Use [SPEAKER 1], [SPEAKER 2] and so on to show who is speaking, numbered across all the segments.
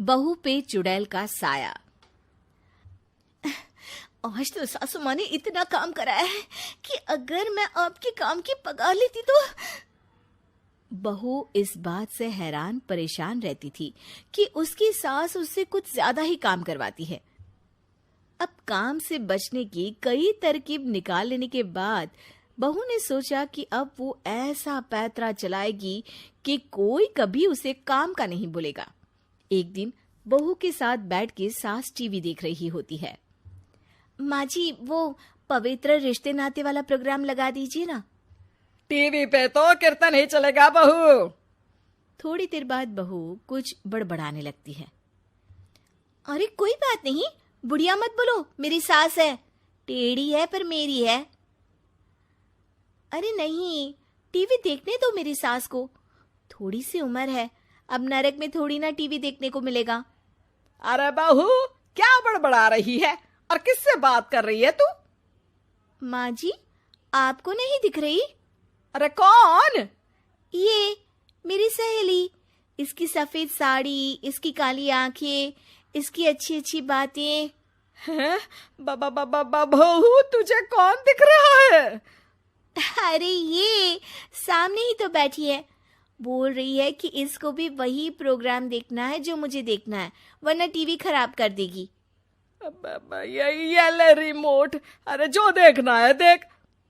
[SPEAKER 1] बहू पे चुड़ैल का साया। आज तो सासू माँ ने इतना काम कराया है कि अगर मैं आपके काम की पगार लेती तो। बहू इस बात से हैरान परेशान रहती थी कि उसकी सास उससे कुछ ज्यादा ही काम करवाती है। अब काम से बचने की कई तरकीब निकाल लेने के बाद बहू ने सोचा कि अब वो ऐसा पैतरा चलाएगी कि कोई कभी उसे काम का नहीं बोलेगा। एक दिन बहू के साथ बैठ के सास टीवी देख रही होती है। माँ जी, वो पवित्र रिश्ते नाते वाला प्रोग्राम लगा दीजिए ना।
[SPEAKER 2] टीवी पे तो कीर्तन ही चलेगा बहू।
[SPEAKER 1] थोड़ी देर बाद बहू कुछ बड़बड़ाने लगती है। अरे कोई बात नहीं, बुढ़िया मत बोलो, मेरी सास है, टेढ़ी है पर मेरी है। अरे नहीं, टीवी देखने दो मेरी सास को, थोड़ी सी उम्र है, अब नरक में थोड़ी ना टीवी देखने को मिलेगा।
[SPEAKER 2] अरे बहू, क्या बड़बड़ा रही है और किससे बात कर रही है तू?
[SPEAKER 1] माँ जी, आपको नहीं दिख रही?
[SPEAKER 2] अरे कौन?
[SPEAKER 1] ये मेरी सहेली, इसकी सफेद साड़ी, इसकी काली आंखें, इसकी अच्छी अच्छी बातें।
[SPEAKER 2] हैं? बहू, तुझे कौन दिख रहा है?
[SPEAKER 1] अरे ये सामने ही तो बैठी है, बोल रही है कि इसको भी वही प्रोग्राम देखना है जो मुझे देखना है, वरना टीवी खराब कर देगी।
[SPEAKER 2] ये ले रिमोट, अरे जो देखना है देख,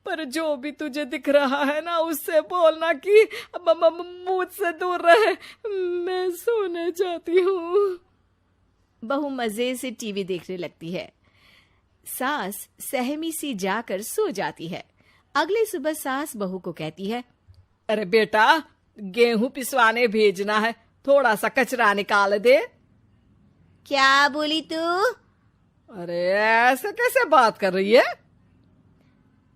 [SPEAKER 2] पर जो भी तुझे दिख रहा है ना उससे बोलना कि मुझसे दूर रहे, मैं सोने जाती हूँ।
[SPEAKER 1] बहू मजे से टीवी देखने लगती है। सास सहमी सी जाकर सो जाती है। अगली सुबह सास बहू को कहती है,
[SPEAKER 2] अरे बेटा, गेहूं पिसवाने भेजना है, थोड़ा सा कचरा निकाल दे।
[SPEAKER 1] क्या बोली तू?
[SPEAKER 2] अरे ऐसे कैसे बात कर रही है?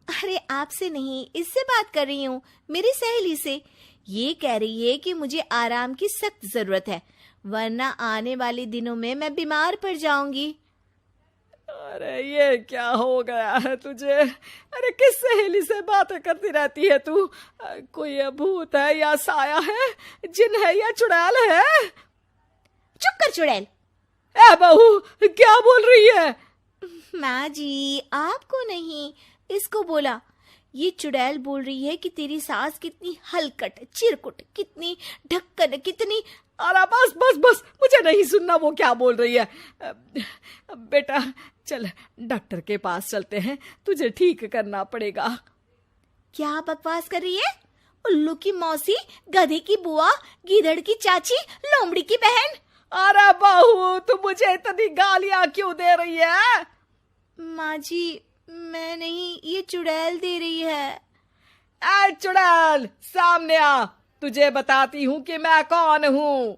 [SPEAKER 1] अरे आपसे नहीं, इससे बात कर रही हूँ, मेरी सहेली से। ये कह रही है कि मुझे आराम की सख्त जरूरत है, वरना आने वाले दिनों में मैं बीमार पड़ जाऊंगी।
[SPEAKER 2] अरे ये क्या हो गया है तुझे? अरे किस सहेली से बातें करती रहती है तू? कोई भूत है या साया है, जिन है या चुड़ैल है?
[SPEAKER 1] चुप कर चुड़ैल।
[SPEAKER 2] ए बहू, क्या बोल रही है?
[SPEAKER 1] माँ जी, आपको नहीं, इसको बोला। ये चुड़ैल बोल रही है कि तेरी सास कितनी हलकट, चिरकुट, कितनी ढक्कन, कितनी।
[SPEAKER 2] अरे बस बस बस, मुझे नहीं सुनना वो क्या बोल रही है। बेटा चल डॉक्टर के पास चलते हैं, तुझे ठीक करना पड़ेगा।
[SPEAKER 1] क्या बकवास कर रही है? उल्लू की मौसी, गधे की बुआ, गीदड़ की चाची, लोमड़ी की बहन।
[SPEAKER 2] अरे बहू, तू मुझे इतनी गालियां क्यों दे रही है?
[SPEAKER 1] माँ जी, मैं नहीं, ये चुड़ैल दे रही है।
[SPEAKER 2] ऐ चुड़ैल, सामने आ, तुझे बताती हूँ कि मैं कौन हूँ।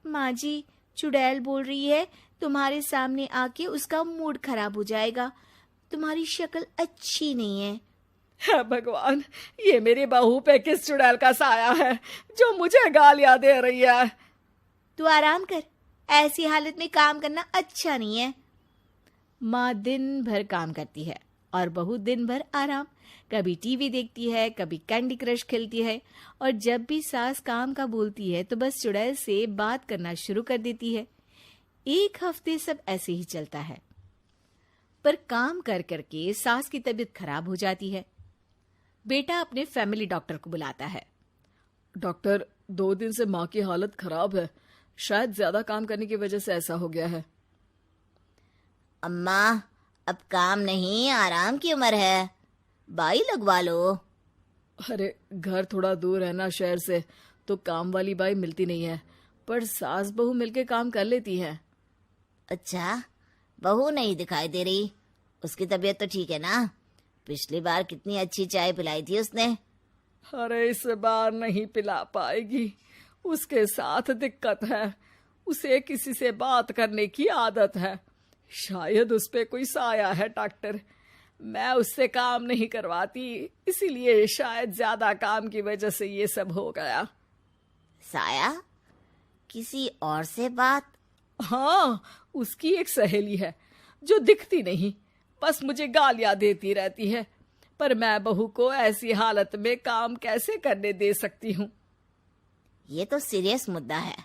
[SPEAKER 1] माँ जी, चुड़ैल बोल रही है तुम्हारे सामने आके उसका मूड खराब हो जाएगा, तुम्हारी शक्ल अच्छी नहीं है।
[SPEAKER 2] हे भगवान, ये मेरी बहू पे किस चुड़ैल का साया है जो मुझे गालियां दे रही है?
[SPEAKER 1] तू आराम कर, ऐसी हालत में काम करना अच्छा नहीं है। माँ दिन भर काम करती है और बहू दिन भर आराम। कभी टीवी देखती है, कभी कैंडी क्रश खेलती है, और जब भी सास काम का बोलती है तो बस चुड़ैल से बात करना शुरू कर देती है। एक हफ्ते सब ऐसे ही चलता है, पर काम कर करके सास की तबीयत खराब हो जाती है। बेटा अपने फैमिली डॉक्टर को बुलाता है।
[SPEAKER 2] डॉक्टर, 2 दिन से माँ की हालत खराब है, शायद ज्यादा काम करने की वजह से ऐसा हो गया है।
[SPEAKER 3] अम्मा, अब काम नहीं, आराम की उम्र है, बाई लगवा लो।
[SPEAKER 2] अरे घर थोड़ा दूर है ना शहर से, तो काम वाली बाई मिलती नहीं है, पर सास बहू मिलके काम कर लेती है।
[SPEAKER 3] अच्छा, बहू नहीं दिखाई दे रही, उसकी तबीयत तो ठीक है ना? पिछली बार कितनी अच्छी चाय पिलाई थी उसने।
[SPEAKER 2] अरे इस बार नहीं पिला पाएगी, उसके साथ दिक्कत है, उसे किसी से बात करने की आदत है, शायद उस पे कोई साया है डॉक्टर। मैं उससे काम नहीं करवाती, इसीलिए शायद ज्यादा काम की वजह से ये सब हो गया।
[SPEAKER 3] साया? किसी और से बात?
[SPEAKER 2] हाँ, उसकी एक सहेली है जो दिखती नहीं, बस मुझे गालियां देती रहती है, पर मैं बहू को ऐसी हालत में काम कैसे करने दे सकती हूँ?
[SPEAKER 3] ये तो सीरियस मुद्दा है,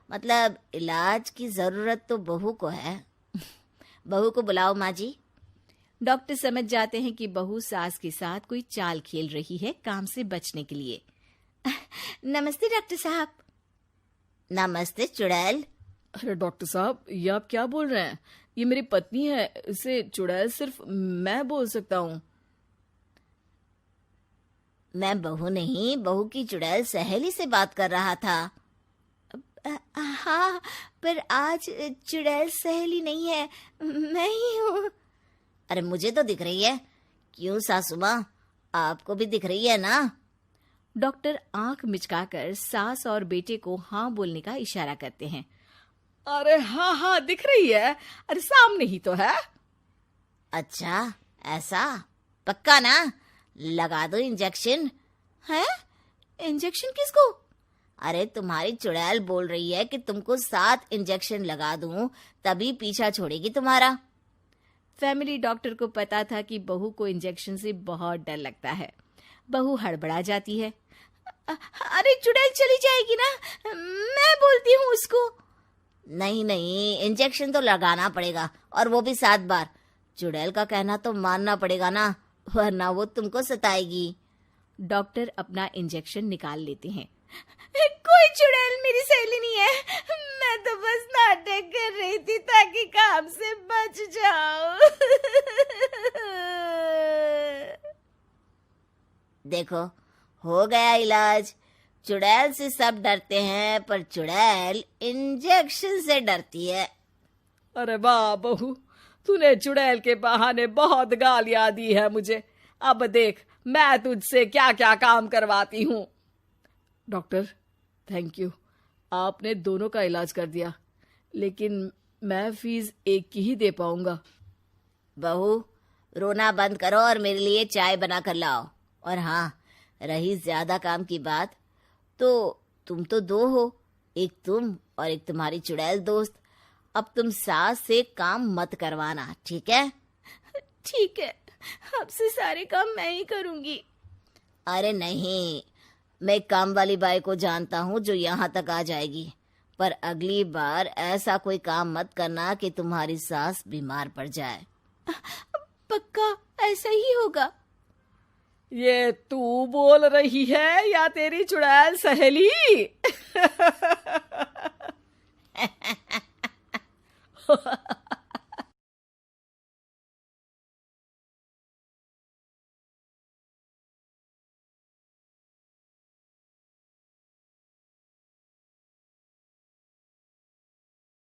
[SPEAKER 3] मतलब इलाज की जरूरत तो बहू को है। बहू को बुलाओ माँ जी।
[SPEAKER 1] डॉक्टर समझ जाते हैं कि बहू सास के साथ कोई चाल खेल रही है काम से बचने के लिए। नमस्ते डॉक्टर साहब।
[SPEAKER 3] नमस्ते चुड़ैल।
[SPEAKER 2] अरे डॉक्टर साहब, ये आप क्या बोल रहे हैं? ये मेरी पत्नी है, इसे चुड़ैल सिर्फ मैं बोल सकता हूँ।
[SPEAKER 3] मैं बहू नहीं, बहू की चुड़ैल सहेली से बात कर रहा था।
[SPEAKER 1] हाँ, पर आज चुड़ैल सहेली नहीं है, मैं ही हूँ।
[SPEAKER 3] अरे मुझे तो दिख रही है। क्यों सासू माँ, आपको भी दिख रही है ना?
[SPEAKER 1] डॉक्टर आंख मिचकाकर सास और बेटे को हाँ बोलने का इशारा करते हैं।
[SPEAKER 2] अरे हाँ हाँ, दिख रही है। अरे सामने ही तो है।
[SPEAKER 3] अच्छा, ऐसा? पक्का ना? लगा दो इंजेक्शन।
[SPEAKER 1] है? इंजेक्शन किसको?
[SPEAKER 3] अरे तुम्हारी चुड़ैल बोल रही है कि तुमको 7 इंजेक्शन लगा दूं, तभी पीछा छोड़ेगी तुम्हारा।
[SPEAKER 1] फैमिली डॉक्टर को पता था कि बहू को इंजेक्शन से बहुत डर लगता है। बहू हड़बड़ा जाती है। अरे चुड़ैल चली जाएगी ना, मैं बोलती हूँ उसको।
[SPEAKER 3] नहीं नहीं, इंजेक्शन तो लगाना पड़ेगा, और वो भी 7 बार। चुड़ैल का कहना तो मानना पड़ेगा ना, वरना वो तुमको सताएगी।
[SPEAKER 1] डॉक्टर अपना इंजेक्शन निकाल लेते हैं। कोई चुड़ैल मेरी सहेली नहीं है, मैं तो बस नाटक कर रही थी ताकि काम से बच जाऊं।
[SPEAKER 3] देखो, हो गया इलाज। चुड़ैल से सब डरते हैं, पर चुड़ैल इंजेक्शन से डरती है।
[SPEAKER 2] अरे वाह बहू, तूने चुड़ैल के बहाने बहुत गालियां दी है मुझे। अब देख मैं तुझसे क्या क्या काम करवाती हूँ। डॉक्टर, थैंक यू, आपने दोनों का इलाज कर दिया, लेकिन मैं फीस एक की ही दे पाऊंगा।
[SPEAKER 3] बहू, रोना बंद करो और मेरे लिए चाय बना कर लाओ। और हाँ, रही ज्यादा काम की बात, तो तुम तो 2 हो, एक तुम और एक तुम्हारी चुड़ैल दोस्त। अब तुम सास से काम मत करवाना, ठीक है?
[SPEAKER 1] ठीक है, आपसे सारे काम मैं ही करूंगी।
[SPEAKER 3] अरे नहीं, मैं काम वाली बाई को जानता हूँ जो यहाँ तक आ जाएगी। पर अगली बार ऐसा कोई काम मत करना कि तुम्हारी सास बीमार पड़ जाए।
[SPEAKER 1] पक्का ऐसा ही होगा।
[SPEAKER 2] ये तू बोल रही है या तेरी चुड़ैल सहेली?